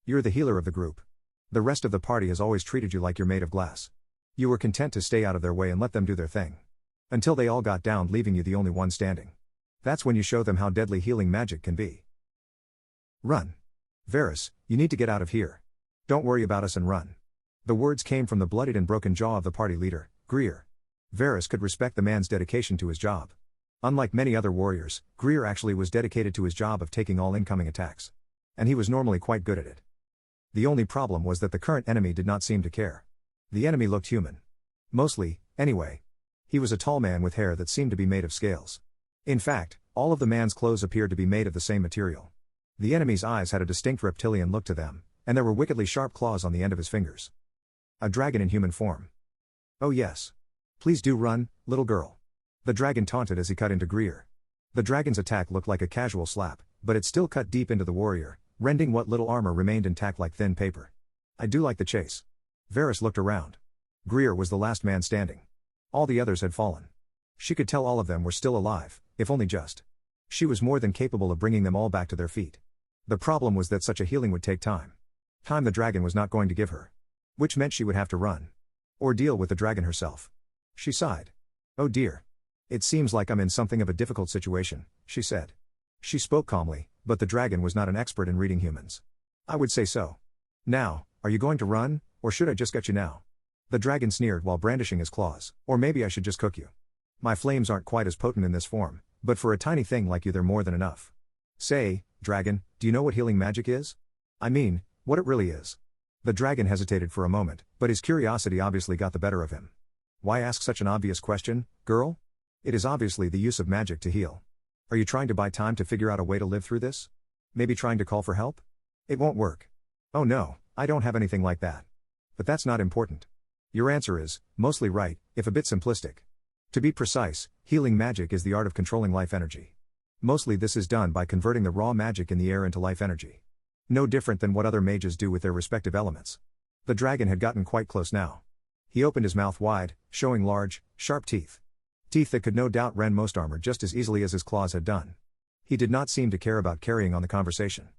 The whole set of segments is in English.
You're the healer of the group. The rest of the party has always treated you like you're made of glass. You were content to stay out of their way and let them do their thing. Until they all got downed, leaving you the only one standing. That's when you show them how deadly healing magic can be. Run. Varys, you need to get out of here. Don't worry about us and run. The words came from the bloodied and broken jaw of the party leader, Greer. Varys could respect the man's dedication to his job. Unlike many other warriors, Greer actually was dedicated to his job of taking all incoming attacks. And he was normally quite good at it. The only problem was that the current enemy did not seem to care. The enemy looked human. Mostly, anyway. He was a tall man with hair that seemed to be made of scales. In fact, all of the man's clothes appeared to be made of the same material. The enemy's eyes had a distinct reptilian look to them, and there were wickedly sharp claws on the end of his fingers. A dragon in human form. Oh yes. Please do run, little girl. The dragon taunted as he cut into Greer. The dragon's attack looked like a casual slap, but it still cut deep into the warrior, rending what little armor remained intact like thin paper. I do like the chase. Varys looked around. Greer was the last man standing. All the others had fallen. She could tell all of them were still alive, if only just. She was more than capable of bringing them all back to their feet. The problem was that such a healing would take time. Time the dragon was not going to give her. Which meant she would have to run. Or deal with the dragon herself. She sighed. Oh dear. It seems like I'm in something of a difficult situation, she said. She spoke calmly, but the dragon was not an expert in reading humans. I would say so. Now, are you going to run, or should I just get you now? The dragon sneered while brandishing his claws. Or maybe I should just cook you. My flames aren't quite as potent in this form, but for a tiny thing like you they're more than enough. Say, dragon, do you know what healing magic is? I mean, what it really is. The dragon hesitated for a moment, but his curiosity obviously got the better of him. Why ask such an obvious question, girl? It is obviously the use of magic to heal. Are you trying to buy time to figure out a way to live through this? Maybe trying to call for help? It won't work. Oh no, I don't have anything like that. But that's not important. Your answer is, mostly right, if a bit simplistic. To be precise, healing magic is the art of controlling life energy. Mostly this is done by converting the raw magic in the air into life energy. No different than what other mages do with their respective elements. The dragon had gotten quite close now. He opened his mouth wide, showing large, sharp teeth. Teeth that could no doubt rend most armor just as easily as his claws had done. He did not seem to care about carrying on the conversation.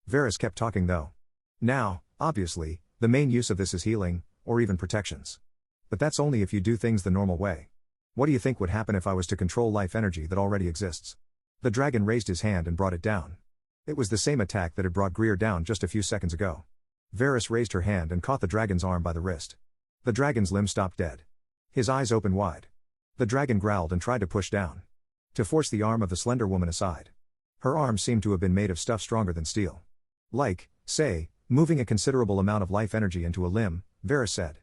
Varys kept talking though. Now, obviously, the main use of this is healing, or even protections. But that's only if you do things the normal way. What do you think would happen if I was to control life energy that already exists? The dragon raised his hand and brought it down. It was the same attack that had brought Greer down just a few seconds ago. Varys raised her hand and caught the dragon's arm by the wrist. The dragon's limb stopped dead. His eyes opened wide. The dragon growled and tried to push down. To force the arm of the slender woman aside. Her arm seemed to have been made of stuff stronger than steel. Like, say, moving a considerable amount of life energy into a limb, Varys said.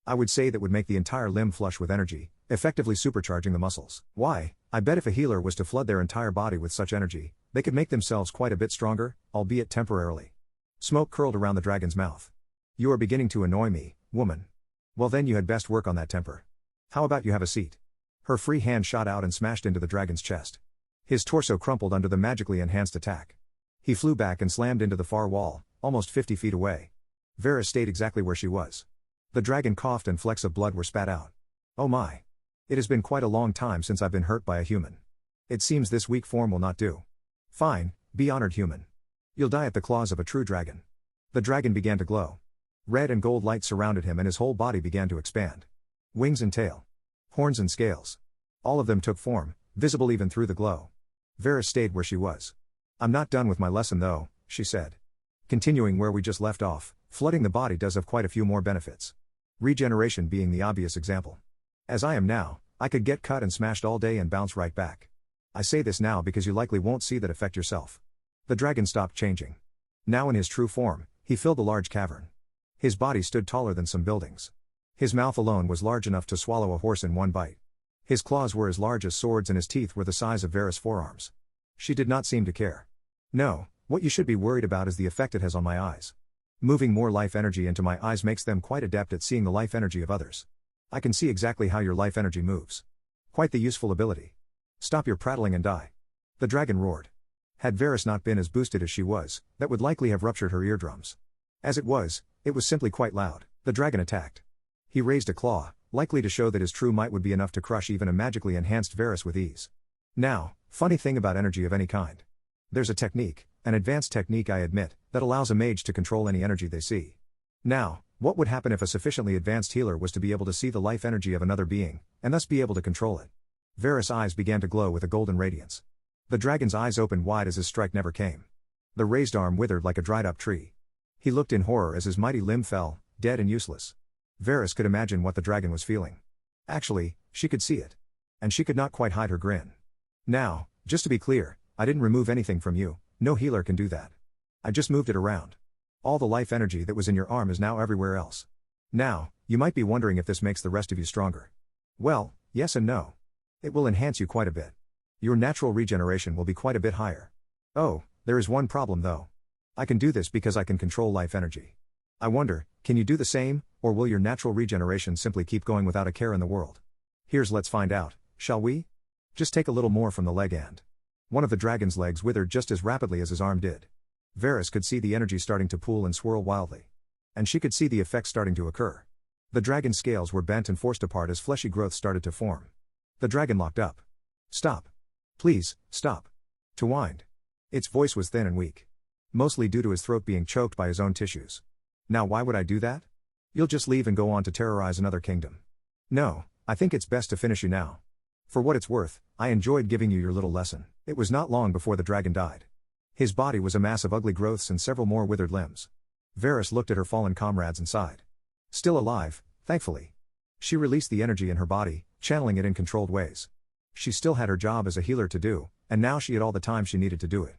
I would say that would make the entire limb flush with energy, effectively supercharging the muscles. Why, I bet if a healer was to flood their entire body with such energy, they could make themselves quite a bit stronger, albeit temporarily. Smoke curled around the dragon's mouth. You are beginning to annoy me, woman. Well then you had best work on that temper. How about you have a seat? Her free hand shot out and smashed into the dragon's chest. His torso crumpled under the magically enhanced attack. He flew back and slammed into the far wall, almost 50 feet away. Varys stayed exactly where she was. The dragon coughed and flecks of blood were spat out. Oh my. It has been quite a long time since I've been hurt by a human. It seems this weak form will not do. Fine, be honored human. You'll die at the claws of a true dragon. The dragon began to glow. Red and gold light surrounded him and his whole body began to expand. Wings and tail. Horns and scales. All of them took form, visible even through the glow. Varys stayed where she was. I'm not done with my lesson though, she said. Continuing where we just left off, flooding the body does have quite a few more benefits. Regeneration being the obvious example. As I am now, I could get cut and smashed all day and bounce right back. I say this now because you likely won't see that effect yourself. The dragon stopped changing. Now in his true form, he filled a large cavern. His body stood taller than some buildings. His mouth alone was large enough to swallow a horse in one bite. His claws were as large as swords and his teeth were the size of Varys' forearms. She did not seem to care. No, what you should be worried about is the effect it has on my eyes. Moving more life energy into my eyes makes them quite adept at seeing the life energy of others. I can see exactly how your life energy moves. Quite the useful ability. Stop your prattling and die. The dragon roared. Had Varys not been as boosted as she was, that would likely have ruptured her eardrums. As it was simply quite loud. The dragon attacked. He raised a claw, likely to show that his true might would be enough to crush even a magically enhanced Varys with ease. Now, funny thing about energy of any kind. There's a technique, An advanced technique, I admit, that allows a mage to control any energy they see. Now, what would happen if a sufficiently advanced healer was to be able to see the life energy of another being, and thus be able to control it? Varys' eyes began to glow with a golden radiance. The dragon's eyes opened wide as his strike never came. The raised arm withered like a dried-up tree. He looked in horror as his mighty limb fell, dead and useless. Varys could imagine what the dragon was feeling. Actually, she could see it. And she could not quite hide her grin. Now, just to be clear, I didn't remove anything from you, no healer can do that. I just moved it around. All the life energy that was in your arm is now everywhere else. Now, you might be wondering if this makes the rest of you stronger. Well, yes and no. It will enhance you quite a bit. Your natural regeneration will be quite a bit higher. Oh, there is one problem though. I can do this because I can control life energy. I wonder, can you do the same, or will your natural regeneration simply keep going without a care in the world? Let's find out, shall we? Just take a little more from the leg and... One of the dragon's legs withered just as rapidly as his arm did. Varys could see the energy starting to pool and swirl wildly. And she could see the effects starting to occur. The dragon's scales were bent and forced apart as fleshy growth started to form. The dragon locked up. Stop. Please, stop. To wind. Its voice was thin and weak. Mostly due to his throat being choked by his own tissues. Now why would I do that? You'll just leave and go on to terrorize another kingdom. No, I think it's best to finish you now. For what it's worth, I enjoyed giving you your little lesson. It was not long before the dragon died. His body was a mass of ugly growths and several more withered limbs. Varys looked at her fallen comrades and sighed. Still alive, thankfully. She released the energy in her body, channeling it in controlled ways. She still had her job as a healer to do, and now she had all the time she needed to do it.